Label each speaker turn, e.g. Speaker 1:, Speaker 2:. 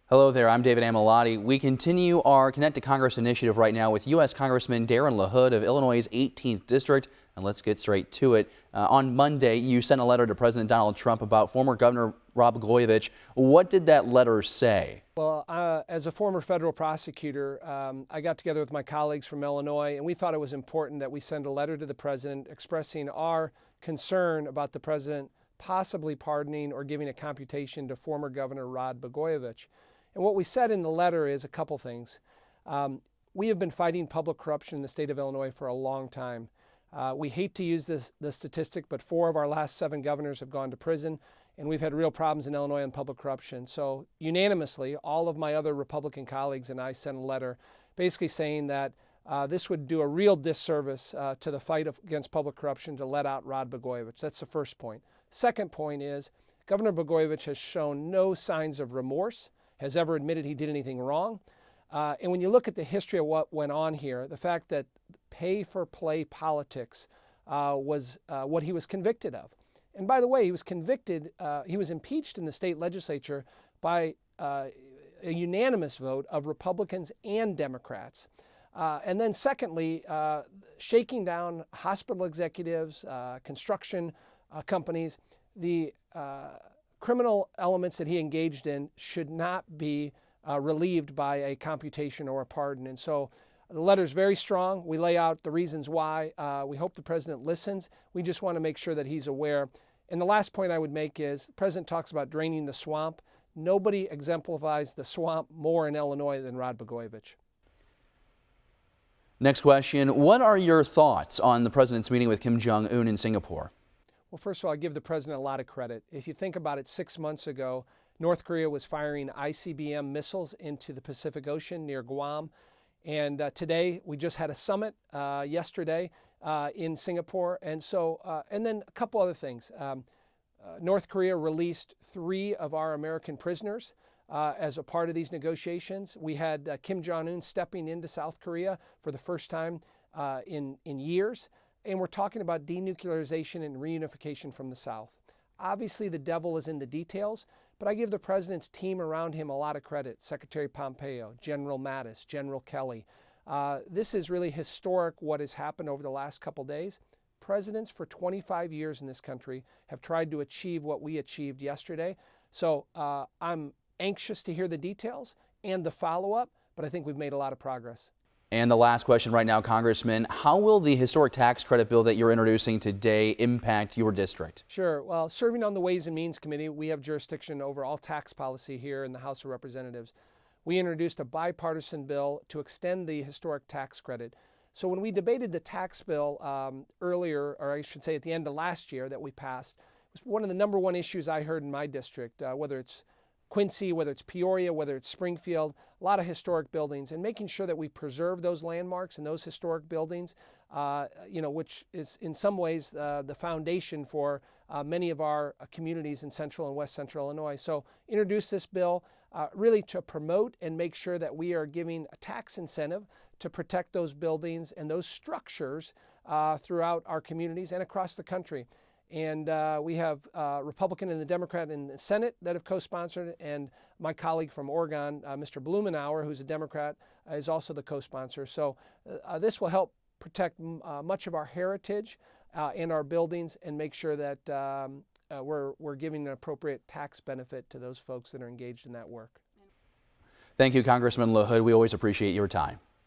Speaker 1: Hello there, I'm David Amilati. We continue our Connect to Congress initiative right now with U.S. Congressman Darin LaHood of Illinois' 18th District. And let's get straight to it. On Monday, you sent a letter to President Donald Trump about former Governor Rod Blagojevich. What did that letter say?
Speaker 2: Well, as a former federal prosecutor, I got together with my colleagues from Illinois, and we thought it was important that we send a letter to the president expressing our concern about the president possibly pardoning or giving a computation to former Governor Rod Blagojevich. And what we said in the letter is a couple things. We have been fighting public corruption in the state of Illinois for a long time. We hate to use the statistic, but 4 of our last 7 governors have gone to prison, and we've had real problems in Illinois on public corruption. So unanimously, all of my other Republican colleagues and I sent a letter basically saying that this would do a real disservice to the fight against public corruption to let out Rod Blagojevich. That's the first point. Second point is Governor Blagojevich has shown no signs of remorse, has ever admitted he did anything wrong. And when you look at the history of what went on here, the fact that pay-for-play politics was what he was convicted of. And by the way, he was convicted, he was impeached in the state legislature by a unanimous vote of Republicans and Democrats. And then secondly, shaking down hospital executives, construction companies, the criminal elements that he engaged in should not be relieved by a computation or a pardon. And so the letter is very strong. We lay out the reasons why. We hope the president listens. We just want to make sure that he's aware. And the last point I would make is the president talks about draining the swamp. Nobody exemplifies the swamp more in Illinois than Rod Blagojevich.
Speaker 1: Next question. What are your thoughts on the president's meeting with Kim Jong-un in Singapore?
Speaker 2: Well, first of all, I give the president a lot of credit. If you think about it, 6 months ago, North Korea was firing ICBM missiles into the Pacific Ocean near Guam. And today, we just had a summit yesterday in Singapore. And so, and then a couple other things. North Korea released 3 of our American prisoners as a part of these negotiations. We had Kim Jong-un stepping into South Korea for the first time in years. And we're talking about denuclearization and reunification from the South. Obviously, the devil is in the details, but I give the president's team around him a lot of credit. Secretary Pompeo, General Mattis, General Kelly. This is really historic what has happened over the last couple days. Presidents for 25 years in this country have tried to achieve what we achieved yesterday. So I'm anxious to hear the details and the follow-up, but I think we've made a lot of progress.
Speaker 1: And the last question right now, Congressman, how will the historic tax credit bill that you're introducing today impact your district?
Speaker 2: Sure. Well, serving on the Ways and Means Committee, we have jurisdiction over all tax policy here in the House of Representatives. We introduced a bipartisan bill to extend the historic tax credit. So when we debated the tax bill earlier, or I should say at the end of last year that we passed, it was one of the #1 issues I heard in my district, whether it's Quincy, whether it's Peoria, whether it's Springfield, a lot of historic buildings, and making sure that we preserve those landmarks and those historic buildings, which is in some ways the foundation for many of our communities in central and west central Illinois. So introduce this bill really to promote and make sure that we are giving a tax incentive to protect those buildings and those structures throughout our communities and across the country. And we have Republican and the Democrat in the Senate that have co-sponsored, and my colleague from Oregon, Mr. Blumenauer, who's a Democrat, is also the co-sponsor. So this will help protect much of our heritage and our buildings and make sure that we're giving an appropriate tax benefit to those folks that are engaged in that work.
Speaker 1: Thank you, Congressman LaHood. We always appreciate your time.